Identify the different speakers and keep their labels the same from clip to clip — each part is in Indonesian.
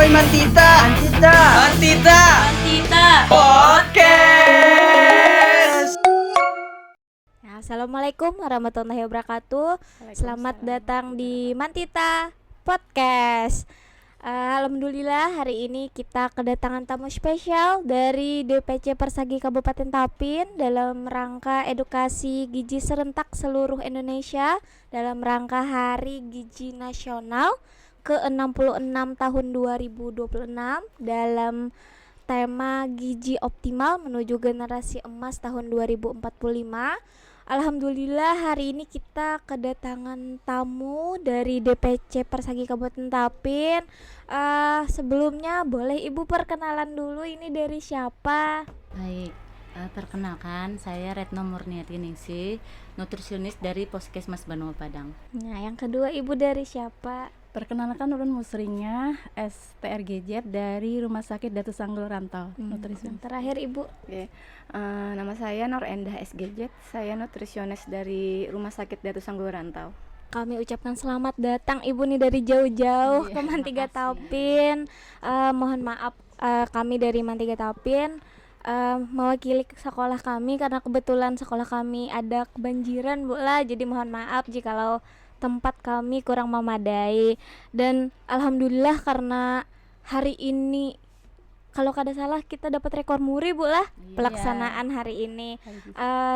Speaker 1: Hai Mantita. Podcast.
Speaker 2: Assalamualaikum warahmatullahi wabarakatuh. Selamat datang di Mantita Podcast. Alhamdulillah hari ini kita kedatangan tamu spesial dari DPC Persagi Kabupaten Tapin dalam rangka edukasi gizi serentak seluruh Indonesia dalam rangka Hari Gizi Nasional ke-66 tahun 2026 dalam tema Gizi Optimal Menuju Generasi Emas tahun 2045. Alhamdulillah hari ini kita kedatangan tamu dari DPC Persagi Kabupaten Tapin. Sebelumnya boleh Ibu perkenalan dulu, ini dari siapa?
Speaker 3: Baik, perkenalkan saya Retno Murniati Ningsih, nutrisionis dari Puskesmas Banua Padang.
Speaker 2: Nah, yang kedua Ibu dari siapa?
Speaker 4: Perkenalkan Nurun Musrinya, SPRGZ dari Rumah Sakit Datu Sanggul Rantau, nutrisionis.
Speaker 2: Terakhir Ibu.
Speaker 5: Oke, nama saya Nur Endah SGZ, saya nutrisionis dari Rumah Sakit Datu Sanggul Rantau.
Speaker 2: Kami ucapkan selamat datang Ibu nih dari jauh-jauh ke Mantiga Tapin. Mohon maaf kami dari Mantiga Tapin mewakili sekolah kami karena kebetulan sekolah kami ada kebanjiran Bu lah, jadi mohon maaf jikalau tempat kami kurang memadai. Dan alhamdulillah karena hari ini kalau kada salah kita dapat rekor muri Bu lah pelaksanaan hari ini.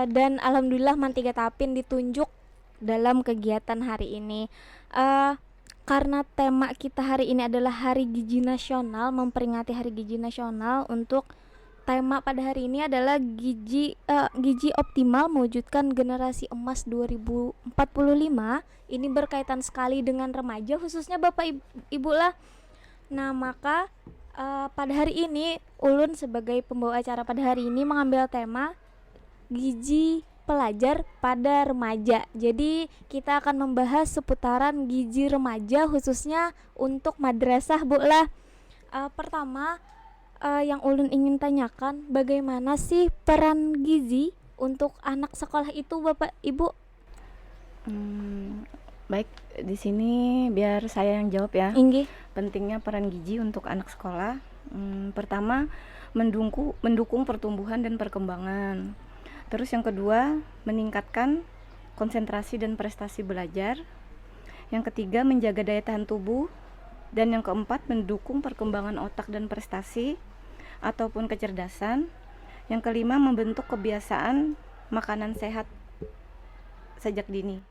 Speaker 2: Dan alhamdulillah Mantiga Tapin ditunjuk dalam kegiatan hari ini. Karena tema kita hari ini adalah Hari Gizi Nasional, memperingati Hari Gizi Nasional, untuk tema pada hari ini adalah gizi optimal mewujudkan generasi emas 2045. Ini berkaitan sekali dengan remaja, khususnya Bapak Ibu lah. Nah, maka pada hari ini Ulun sebagai pembawa acara pada hari ini mengambil tema gizi pelajar pada remaja. Jadi kita akan membahas seputaran gizi remaja khususnya untuk madrasah Bu lah. Pertama yang Ulun ingin tanyakan, bagaimana sih peran gizi untuk anak sekolah itu Bapak Ibu?
Speaker 5: Baik, di sini biar saya yang jawab ya.
Speaker 2: Inggih.
Speaker 5: Pentingnya peran gizi untuk anak sekolah. Pertama, mendukung pertumbuhan dan perkembangan. Terus yang kedua, meningkatkan konsentrasi dan prestasi belajar. Yang ketiga, menjaga daya tahan tubuh. Dan yang keempat, mendukung perkembangan otak dan prestasi ataupun kecerdasan. Yang kelima, membentuk kebiasaan makanan sehat sejak dini.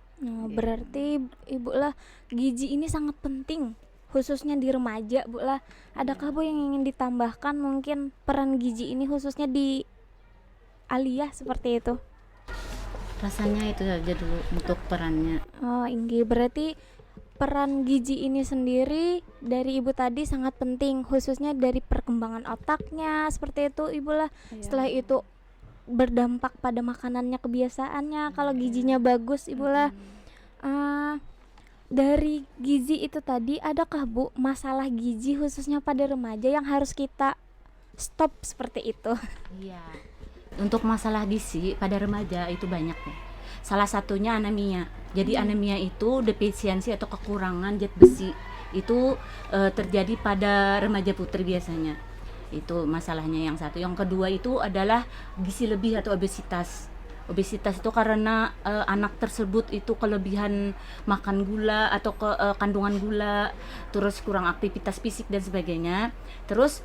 Speaker 2: Berarti Ibu lah, gizi ini sangat penting khususnya di remaja Bu lah. Adakah Bu yang ingin ditambahkan mungkin peran gizi ini khususnya di aliyah seperti itu?
Speaker 3: Rasanya itu saja dulu untuk perannya.
Speaker 2: Inggih, berarti peran gizi ini sendiri dari Ibu tadi sangat penting khususnya dari perkembangan otaknya seperti itu Ibu lah. Setelah itu berdampak pada makanannya, kebiasaannya. Kalau gizinya bagus Ibu lah. Dari gizi itu tadi, adakah Bu masalah gizi khususnya pada remaja yang harus kita stop seperti itu?
Speaker 3: Iya. Untuk masalah gizi pada remaja itu banyak ya. Salah satunya anemia. Jadi anemia itu defisiensi atau kekurangan zat besi. Itu terjadi pada remaja putri biasanya. Itu masalahnya yang satu. Yang kedua itu adalah gizi lebih atau obesitas. Obesitas itu karena anak tersebut itu kelebihan makan gula atau kandungan gula, terus kurang aktivitas fisik dan sebagainya. Terus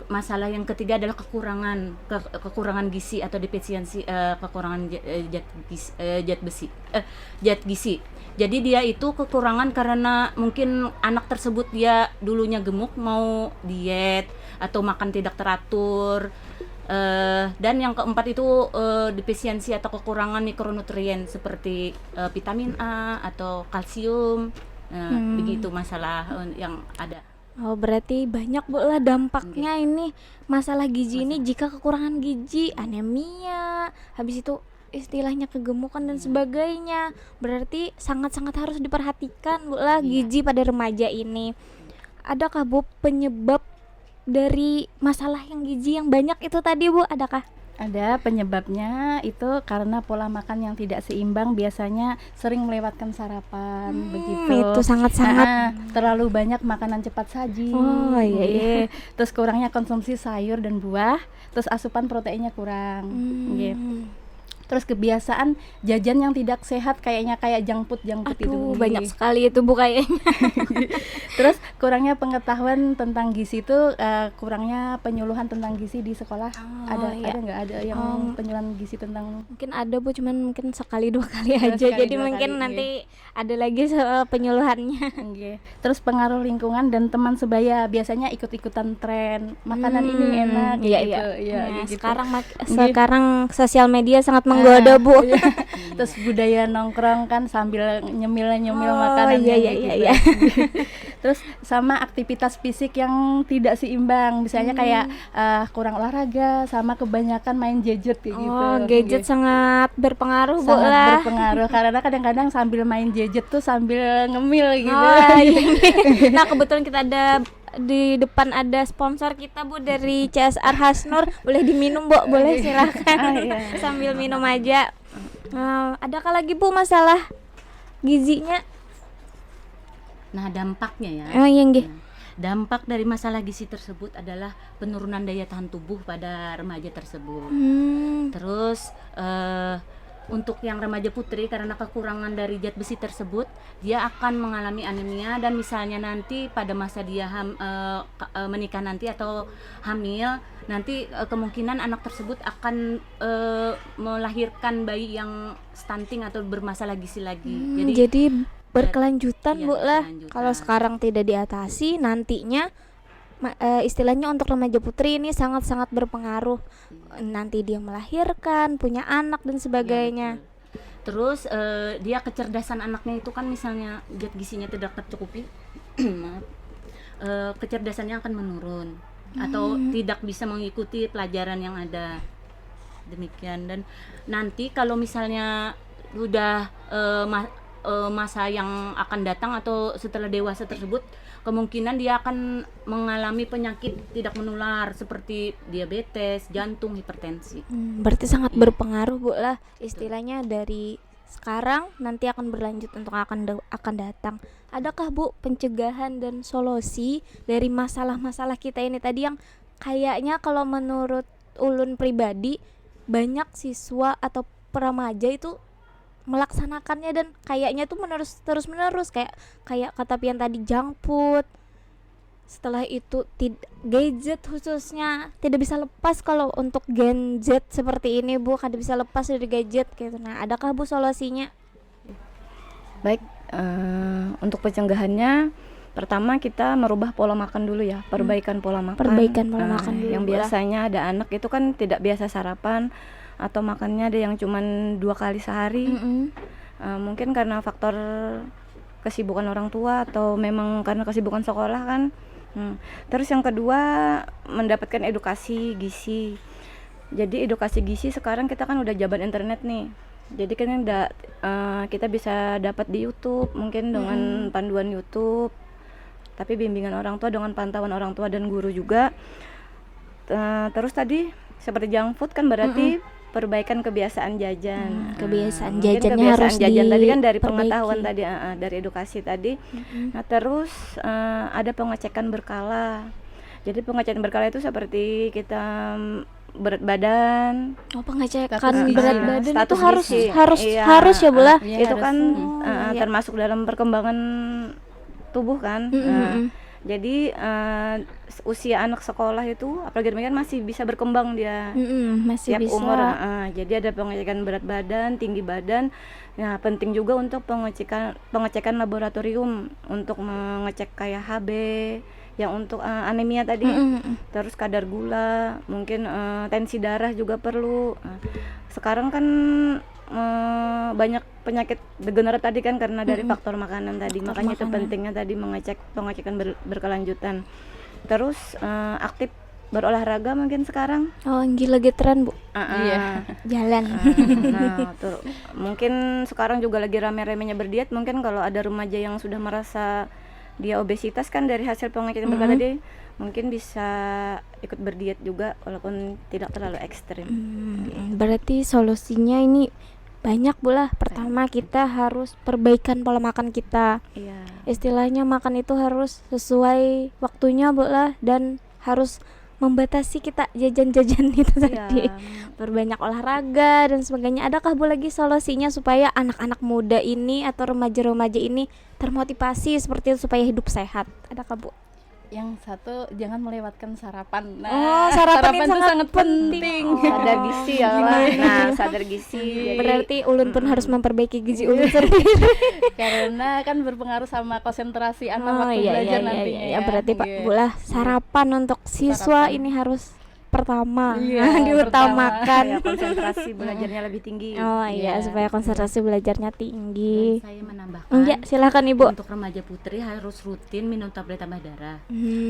Speaker 3: masalah yang ketiga adalah kekurangan gizi atau defisiensi, kekurangan zat gizi. Jadi dia itu kekurangan karena mungkin anak tersebut dia dulunya gemuk, mau diet atau makan tidak teratur. Dan yang keempat itu defisiensi atau kekurangan mikronutrien seperti vitamin A atau kalsium. Begitu masalah yang ada.
Speaker 2: Berarti banyak Bu lah dampaknya ini masalah gizi ini. Jika kekurangan gizi, anemia, habis itu istilahnya kegemukan dan sebagainya. Berarti sangat-sangat harus diperhatikan Bu lah gizi pada remaja ini. Adakah Bu penyebab dari masalah yang gizi yang banyak itu tadi Bu, adakah?
Speaker 4: Ada penyebabnya itu karena pola makan yang tidak seimbang, biasanya sering melewatkan sarapan begitu.
Speaker 2: Itu sangat-sangat
Speaker 4: Terlalu banyak makanan cepat saji.
Speaker 2: Oh, iya, iya.
Speaker 4: Nggih. Terus kurangnya konsumsi sayur dan buah, terus asupan proteinnya kurang. Nggih. Terus kebiasaan jajan yang tidak sehat kayak junk food itu.
Speaker 2: Aduh,
Speaker 4: Nggih.
Speaker 2: banyak sekali itu Bu kayaknya.
Speaker 4: Terus kurangnya pengetahuan tentang gizi itu, kurangnya penyuluhan tentang gizi di sekolah. Ada nggak ada yang penyuluhan gizi tentang?
Speaker 2: Mungkin ada Bu, cuman mungkin sekali 2 kali aja.
Speaker 4: sekali,
Speaker 2: Jadi
Speaker 4: 2
Speaker 2: mungkin
Speaker 4: kali,
Speaker 2: nanti ada lagi penyuluhannya.
Speaker 4: Nggih. Terus pengaruh lingkungan dan teman sebaya, biasanya ikut-ikutan tren makanan ini enak
Speaker 2: Iya,
Speaker 4: gitu.
Speaker 2: iya.
Speaker 4: Iya,
Speaker 2: Nah,
Speaker 4: gitu.
Speaker 2: sekarang sosial media sangat menggoda Bu.
Speaker 4: Iya. Terus budaya nongkrong kan sambil nyemil makanan
Speaker 2: iya, iya,
Speaker 4: gitu.
Speaker 2: iya.
Speaker 4: Terus sama aktivitas fisik yang tidak seimbang, misalnya kayak kurang olahraga sama kebanyakan main gadget kayak gitu.
Speaker 2: Gadget
Speaker 4: Gitu.
Speaker 2: sangat berpengaruh Bu
Speaker 4: Sangat
Speaker 2: lah.
Speaker 4: berpengaruh karena kadang-kadang sambil main gadget tuh sambil ngemil gitu.
Speaker 2: Iya. Nah, kebetulan kita ada di depan ada sponsor kita Bu dari CSR Hasnur, boleh diminum Bu, boleh silakan.
Speaker 4: Iya.
Speaker 2: Sambil minum aja. Adakah lagi Bu masalah gizinya?
Speaker 3: Nah, dampaknya ya.
Speaker 2: Oh iya nggih.
Speaker 3: Nah, dampak dari masalah gizi tersebut adalah penurunan daya tahan tubuh pada remaja tersebut. Terus untuk yang remaja putri, karena kekurangan dari zat besi tersebut, dia akan mengalami anemia, dan misalnya nanti pada masa dia menikah nanti atau hamil nanti, kemungkinan anak tersebut akan melahirkan bayi yang stunting atau bermasalah gizi lagi.
Speaker 2: Jadi berkelanjutan
Speaker 3: Iya,
Speaker 2: Bu lah.
Speaker 3: berkelanjutan.
Speaker 2: Kalau sekarang tidak diatasi, nantinya istilahnya untuk remaja putri ini sangat-sangat berpengaruh. Nanti dia melahirkan, punya anak dan sebagainya.
Speaker 3: Ya, betul. Terus dia kecerdasan anaknya itu kan, misalnya zat gizinya tidak tercukupi, maaf, kecerdasannya akan menurun atau tidak bisa mengikuti pelajaran yang ada. Demikian. Dan nanti kalau misalnya sudah masa yang akan datang atau setelah dewasa tersebut, kemungkinan dia akan mengalami penyakit tidak menular seperti diabetes, jantung, hipertensi.
Speaker 2: Berarti sangat berpengaruh Bu lah. Istilahnya dari sekarang nanti akan berlanjut untuk akan datang. Adakah Bu pencegahan dan solusi dari masalah-masalah kita ini tadi yang kayaknya kalau menurut ulun pribadi banyak siswa atau remaja itu melaksanakannya dan kayaknya tuh terus menerus kayak kata Pian tadi, junk food. Setelah itu gadget khususnya tidak bisa lepas. Kalau untuk Gen Z seperti ini Bu, kada bisa lepas dari gadget gitu. Nah, adakah Bu solusinya?
Speaker 5: Baik, untuk pencegahannya pertama kita merubah pola makan dulu ya, perbaikan pola makan.
Speaker 2: Perbaikan pola makan dulu,
Speaker 5: Yang
Speaker 2: Bu lah.
Speaker 5: biasanya ada anak itu kan tidak biasa sarapan atau makannya ada yang cuman 2 kali sehari. Mungkin karena faktor kesibukan orang tua atau memang karena kesibukan sekolah kan. Terus yang kedua, mendapatkan edukasi gizi. Jadi edukasi gizi sekarang kita kan udah jabat internet nih. Jadi kan kita bisa dapat di YouTube, mungkin dengan panduan YouTube. Tapi bimbingan orang tua dengan pantauan orang tua dan guru juga. Terus tadi seperti junk food kan berarti perbaikan kebiasaan jajan.
Speaker 2: Kebiasaan
Speaker 5: Mungkin
Speaker 2: jajannya
Speaker 5: kebiasaan
Speaker 2: harus
Speaker 5: jajan tadi kan dari
Speaker 2: diperbaiki.
Speaker 5: pengetahuan tadi, dari edukasi tadi. Nah, terus ada pengecekan berkala. Jadi pengecekan berkala itu seperti kita berat badan,
Speaker 2: Pengecekan
Speaker 4: Status gizi,
Speaker 2: berat
Speaker 4: ya.
Speaker 2: badan itu
Speaker 5: status
Speaker 2: harus
Speaker 5: gizi. Iya,
Speaker 2: harus ya Bu lah.
Speaker 4: Iya,
Speaker 5: itu
Speaker 4: harus.
Speaker 5: kan
Speaker 2: iya.
Speaker 5: termasuk dalam perkembangan tubuh kan. Jadi usia anak sekolah itu apalagi demikian masih bisa berkembang dia.
Speaker 2: Masih
Speaker 5: Tiap
Speaker 2: bisa.
Speaker 5: umur. Jadi ada pengecekan berat badan, tinggi badan. Nah, penting juga untuk pengecekan laboratorium untuk mengecek kayak HB, yang untuk anemia tadi. Terus kadar gula, mungkin tensi darah juga perlu. Sekarang kan banyak penyakit degeneratif tadi kan karena dari faktor makanan tadi. Makanya itu pentingnya tadi pengecekan berkelanjutan. Terus aktif berolahraga mungkin sekarang.
Speaker 2: Gila tren Bu.
Speaker 4: Iya.
Speaker 2: Jalan.
Speaker 5: Nah, tuh mungkin sekarang juga lagi rame-ramenya berdiet. Mungkin kalau ada remaja yang sudah merasa dia obesitas kan dari hasil pengecekan berat tadi mungkin bisa ikut berdiet juga walaupun tidak terlalu ekstrim.
Speaker 2: Berarti solusinya ini banyak Bu lah. Pertama kita harus perbaikan pola makan kita.
Speaker 5: Iya.
Speaker 2: Istilahnya makan itu harus sesuai waktunya Bu lah, dan harus membatasi kita jajan-jajan itu tadi. Perbanyak olahraga dan sebagainya. Adakah Bu lagi solusinya supaya anak-anak muda ini atau remaja-remaja ini termotivasi seperti itu supaya hidup sehat? Adakah Bu?
Speaker 4: Yang satu, jangan melewatkan sarapan.
Speaker 2: Sarapan itu
Speaker 4: tuh
Speaker 2: sangat penting.
Speaker 5: Sadar gizi ya lah. Nah, sadar gizi.
Speaker 2: Berarti ulun pun harus memperbaiki gizi ulun sendiri.
Speaker 4: Karena kan berpengaruh sama konsentrasi anak waktu belajar nantinya.
Speaker 2: Iya, berarti Pak Bu lah, sarapan untuk siswa ini harus pertama diutamakan.
Speaker 5: Ya, konsentrasi belajarnya lebih tinggi.
Speaker 2: Supaya konsentrasi belajarnya tinggi.
Speaker 3: Dan saya menambahkan,
Speaker 2: Enggak, silakan Ibu.
Speaker 3: untuk remaja putri harus rutin minum tablet tambah darah.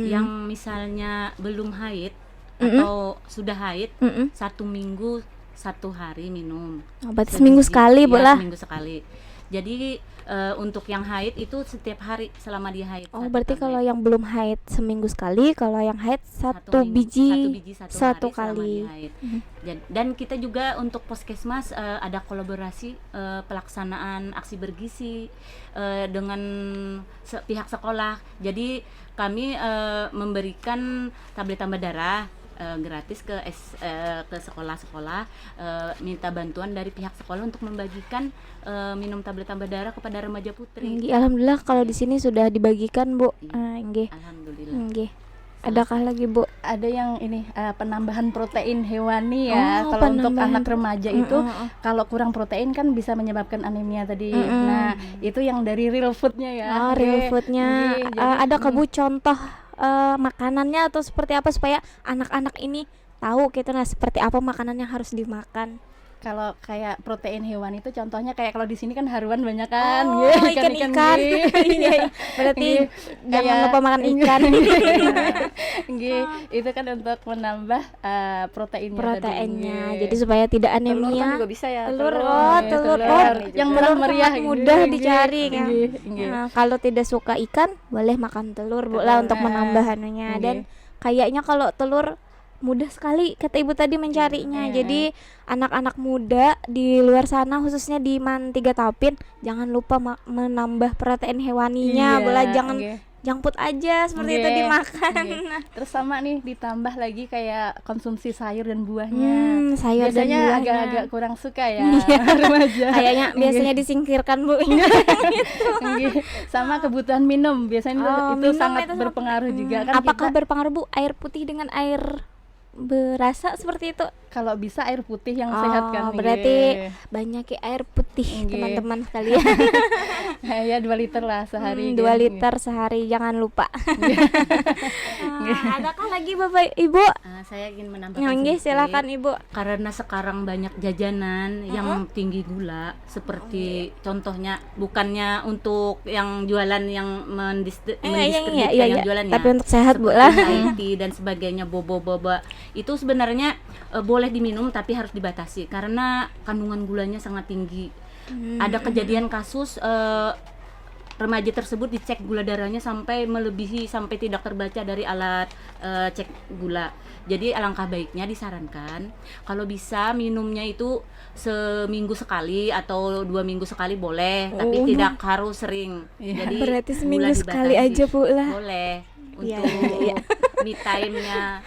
Speaker 3: Yang misalnya belum haid atau sudah haid, 1 minggu 1 hari minum.
Speaker 2: Berarti seminggu sekali Bu lah.
Speaker 3: Seminggu sekali. Jadi untuk yang haid itu setiap hari selama dia haid.
Speaker 2: Berarti kalau yang belum haid seminggu sekali, kalau yang haid satu biji satu kali.
Speaker 3: Dan kita juga untuk Puskesmas ada kolaborasi pelaksanaan aksi bergizi dengan pihak sekolah. Jadi kami memberikan tablet tambah darah gratis ke sekolah-sekolah, minta bantuan dari pihak sekolah untuk membagikan minum tablet tambah darah kepada remaja putri.
Speaker 2: Alhamdulillah kalau di sini sudah dibagikan Bu.
Speaker 3: Alhamdulillah.
Speaker 2: Adakah lagi Bu?
Speaker 4: Ada yang ini penambahan protein hewani ya. Kalau untuk anak remaja itu kalau kurang protein kan bisa menyebabkan anemia tadi. Nah, itu yang dari real foodnya ya.
Speaker 2: Real foodnya. Adakah Bu contoh makanannya atau seperti apa supaya anak-anak ini tahu gitu, nah seperti apa makanan yang harus dimakan?
Speaker 4: Kalau kayak protein hewan itu contohnya kayak kalau di sini kan haruan banyak kan,
Speaker 2: ikan-ikan. Berarti jangan lupa makan ikan.
Speaker 4: Itu kan untuk menambah proteinnya.
Speaker 2: Jadi supaya tidak anemia.
Speaker 5: Telur kan juga bisa ya.
Speaker 2: Telur.
Speaker 4: Yang murah-meriah
Speaker 2: mudah dicari kan. Nah, kalau tidak suka ikan boleh makan telur Bu lah untuk menambah anunya. Dan kayaknya kalau telur mudah sekali kata Ibu tadi mencarinya. Jadi anak-anak muda di luar sana khususnya di Man 3 Taupin jangan lupa menambah protein hewaninya. Boleh jangan junk food aja seperti itu dimakan.
Speaker 4: Terus sama nih ditambah lagi kayak konsumsi sayur dan buahnya.
Speaker 2: Sayur
Speaker 4: biasanya
Speaker 2: dan buahnya
Speaker 4: agak-agak kurang suka ya remaja.
Speaker 2: Kayaknya biasanya disingkirkan Bu.
Speaker 4: Sama kebutuhan minum biasanya itu sangat berpengaruh juga kan.
Speaker 2: Apakah berpengaruh Bu air putih dengan air berasa seperti itu?
Speaker 4: Kalau bisa air putih yang sehat kan.
Speaker 2: Berarti banyak air putih teman-teman sekalian.
Speaker 4: Ya 2 liter lah sehari.
Speaker 2: 2 liter sehari jangan lupa. Adakah lagi Bapak Ibu?
Speaker 3: Saya ingin menambahkan
Speaker 2: silakan Ibu.
Speaker 3: Karena sekarang banyak jajanan yang tinggi gula seperti contohnya bukannya untuk yang jualan yang mendistribusikan yang jualan ya,
Speaker 2: tapi untuk sehat Bu lah.
Speaker 3: IT dan sebagainya, boba itu sebenarnya boleh diminum tapi harus dibatasi karena kandungan gulanya sangat tinggi. Ada kejadian kasus remaja tersebut dicek gula darahnya sampai melebihi, sampai tidak terbaca dari alat cek gula. Jadi alangkah baiknya disarankan kalau bisa minumnya itu seminggu sekali atau 2 minggu sekali boleh, tapi tidak harus sering. Jadi
Speaker 2: berarti seminggu sekali aja Bu lah.
Speaker 3: Boleh untuk me time-nya.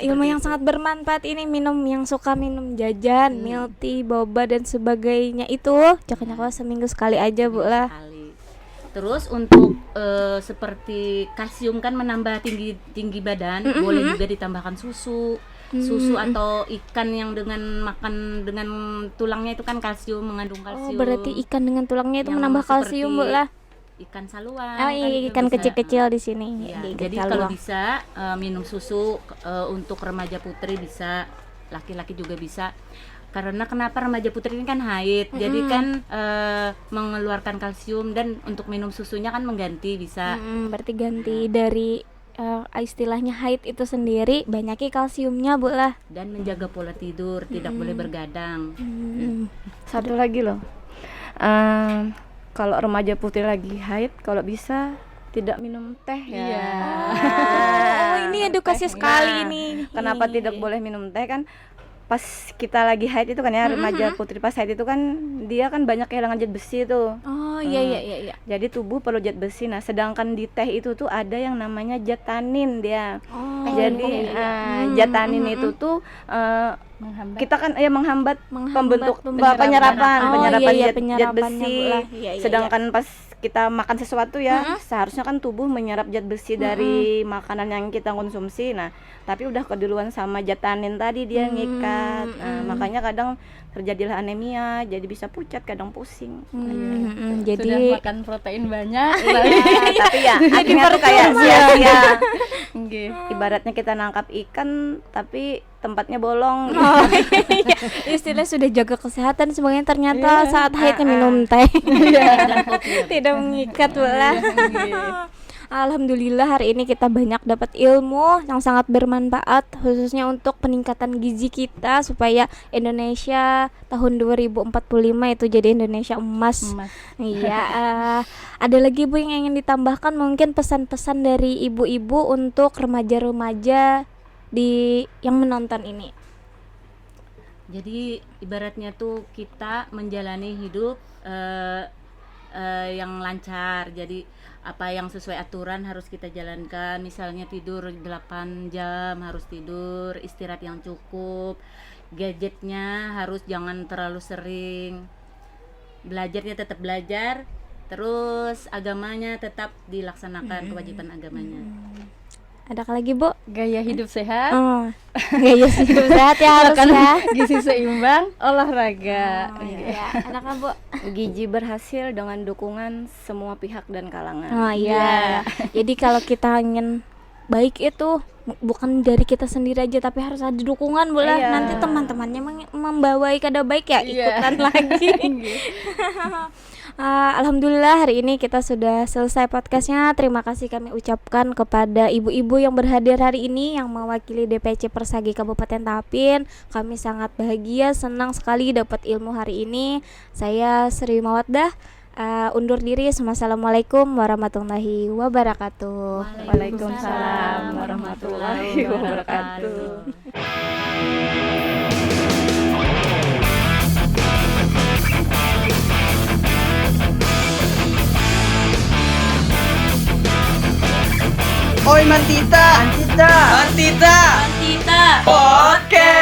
Speaker 2: Ilmu yang sangat bermanfaat ini. Minum yang suka minum jajan, milk tea, boba dan sebagainya itu jangan kalau seminggu sekali aja Bu lah.
Speaker 3: Terus untuk seperti kalsium kan menambah tinggi badan, boleh juga ditambahkan susu atau ikan yang dengan makan dengan tulangnya itu kan kalsium, mengandung kalsium.
Speaker 2: Berarti ikan dengan tulangnya itu menambah kalsium Bu lah.
Speaker 3: Ikan saluang.
Speaker 2: Ikan kecil-kecil di sini.
Speaker 3: Jadi kalau bisa minum susu untuk remaja putri bisa, laki-laki juga bisa. Karena kenapa remaja putri ini kan haid, jadi kan mengeluarkan kalsium dan untuk minum susunya kan mengganti bisa.
Speaker 2: Berarti ganti dari istilahnya haid itu sendiri banyaknya kalsiumnya Bu lah.
Speaker 3: Dan menjaga pola tidur, tidak boleh bergadang.
Speaker 5: Satu lagi loh, kalau remaja putri lagi haid, kalau bisa tidak minum teh ya.
Speaker 4: Iya.
Speaker 2: Oh, ini edukasi sekali
Speaker 5: Nah,
Speaker 2: nih.
Speaker 5: Kenapa
Speaker 2: Iya.
Speaker 5: tidak boleh minum teh kan? Pas kita lagi haid itu kan ya, remaja putri pas haid itu kan dia kan banyak kehilangan zat besi tuh.
Speaker 2: Oh, iya.
Speaker 5: Jadi tubuh perlu zat besi. Nah, sedangkan di teh itu tuh ada yang namanya zat tanin dia.
Speaker 2: Oh,
Speaker 5: Jadi zat tanin itu tuh
Speaker 4: Menghambat.
Speaker 5: kita kan menghambat
Speaker 2: Menghambat
Speaker 5: pembentuk
Speaker 2: penyerapan.
Speaker 5: penyerapan
Speaker 2: Oh,
Speaker 5: penyerapan
Speaker 2: iya,
Speaker 5: zat
Speaker 2: penyerapannya
Speaker 5: besi.
Speaker 2: pula. Iya.
Speaker 5: Sedangkan pas kita makan sesuatu ya, seharusnya kan tubuh menyerap zat besi dari makanan yang kita konsumsi. Nah, tapi udah keduluan sama zat tanin tadi dia ngikat. Nah, makanya kadang terjadilah anemia, jadi bisa pucat, kadang pusing.
Speaker 4: Sudah
Speaker 2: Jadi
Speaker 4: makan protein banyak.
Speaker 5: Tapi ya akhirnya tuh kayak sia-sia.
Speaker 4: Nggih.
Speaker 5: Ibaratnya kita nangkap ikan tapi tempatnya bolong.
Speaker 2: oh, iya. Istilah sudah jaga kesehatan semuanya ternyata saat haidnya minum teh.
Speaker 3: Dan kopi ya.
Speaker 2: Tidak mengikat pula. Alhamdulillah hari ini kita banyak dapat ilmu yang sangat bermanfaat khususnya untuk peningkatan gizi kita supaya Indonesia tahun 2045 itu jadi Indonesia emas.
Speaker 4: Emas.
Speaker 2: Iya, ada lagi Bu yang ingin ditambahkan mungkin pesan-pesan dari ibu-ibu untuk remaja-remaja yang menonton ini.
Speaker 3: Jadi ibaratnya tuh kita menjalani hidup yang lancar. Jadi apa yang sesuai aturan harus kita jalankan. Misalnya tidur 8 jam harus tidur, istirahat yang cukup. Gadgetnya harus jangan terlalu sering. Belajarnya tetap belajar. Terus agamanya tetap dilaksanakan, kewajiban agamanya.
Speaker 2: Ada lagi Bu?
Speaker 4: Gaya hidup sehat,
Speaker 2: Oh, gaya hidup sehat ya harus
Speaker 4: makan
Speaker 2: ya.
Speaker 4: gizi seimbang, olahraga.
Speaker 2: Iya, anak Bu.
Speaker 5: Gizi berhasil dengan dukungan semua pihak dan kalangan.
Speaker 2: Oh iya. Jadi kalau kita ingin baik itu bukan dari kita sendiri aja tapi harus ada dukungan bola.
Speaker 5: Iya.
Speaker 2: Nanti teman-temannya membawai kada baik ya ikutan lagi. Alhamdulillah hari ini kita sudah selesai podcastnya. Terima kasih kami ucapkan kepada ibu-ibu yang berhadir hari ini yang mewakili DPC Persagi Kabupaten Tapin. Kami sangat bahagia, senang sekali dapat ilmu hari ini. Saya Sri Mawaddah undur diri. Wassalamualaikum warahmatullahi wabarakatuh.
Speaker 5: Waalaikumsalam warahmatullahi wabarakatuh.
Speaker 1: Oi Mantita. Mantita.
Speaker 3: Kita
Speaker 1: Podcast.